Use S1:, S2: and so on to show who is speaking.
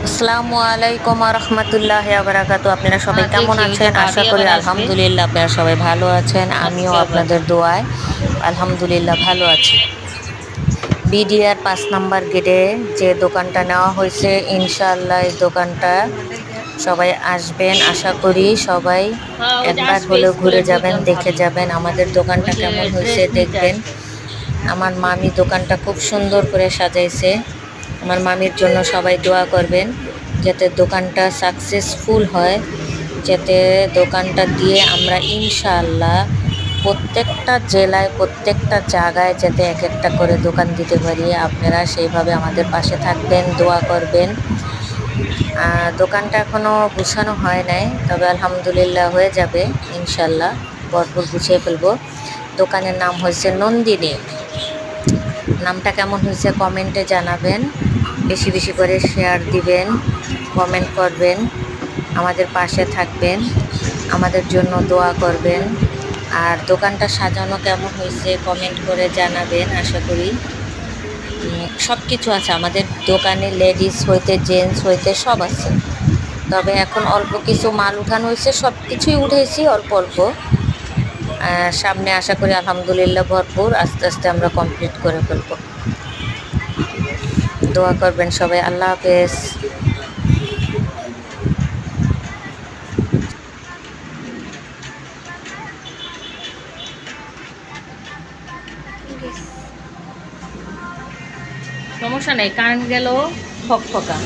S1: আসসালামু আলাইকুম রহমতুল্লাহ বারাকাতু। আপনারা সবাই কেমন
S2: দেখি ওই যে
S1: আছেন?
S2: ভাবি
S1: আশা করি
S2: আবার আসবে
S1: আলহামদুলিল্লাহ আপনারা সবাই ভালো আছেন। আমিও
S2: আজকে আবার
S1: আপনাদের দোয়ায় আলহামদুলিল্লাহ ভালো আছি। বিডিআর 5 নম্বর গেটে যে দোকানটা নেওয়া হয়েছে, ইনশাআল্লাহ এই দোকানটা সবাই আসবেন। আশা করি সবাই
S2: হ্যাঁ ওই যে
S1: একবার
S2: আসবে
S1: হলেও ঘুরে
S2: স্কুলের
S1: যাবেন,
S2: দুইজন
S1: দেখে
S2: ভাবি
S1: যাবেন আমাদের
S2: ওই
S1: দোকানটা
S2: যে
S1: কেমন হয়েছে
S2: ড্রেস নিতে
S1: দেখবেন।
S2: আসবে।
S1: আমার মামি দোকানটা খুব সুন্দর করে সাজাইছে। আমার মামির জন্য সবাই দোয়া করবেন যাতে দোকানটা সাকসেসফুল হয়, যাতে দোকানটা দিয়ে আমরা ইনশাআল্লাহ প্রত্যেকটা জেলায় প্রত্যেকটা জায়গায় যাতে এক একটা করে দোকান দিতে পারি। আপনারা সেইভাবে আমাদের পাশে থাকবেন, দোয়া করবেন। দোকানটা এখনও গুছানো হয় নাই, তবে আলহামদুলিল্লাহ হয়ে যাবে ইনশাআল্লাহ। ভরপুর গুছিয়ে ফেলবো। দোকানের নাম হয়েছে নন্দিনী। নামটা কেমন হয়েছে কমেন্টে জানাবেন। বেশি বেশি করে শেয়ার দিবেন, কমেন্ট করবেন, আমাদের পাশে থাকবেন, আমাদের জন্য দোয়া করবেন। আর দোকানটা সাজানো কেমন হয়েছে কমেন্ট করে জানাবেন। আশা করি সব কিছু আছে আমাদের দোকানে, লেডিস হইতে জেন্টস হইতে সব আছে। তবে এখন অল্প কিছু মাল উঠানো হয়েছে, সব কিছুই উঠেছি অল্প অল্প। সামনে আশা করি আলহামদুলিল্লাহ ভরপুর, আস্তে আস্তে আমরা কমপ্লিট করে ফেলবো। দোয়া করবেন সবাই। আল্লাহ হাফেজ।
S2: সমস্যা নেই, কারেন্ট গেল ফকফকা।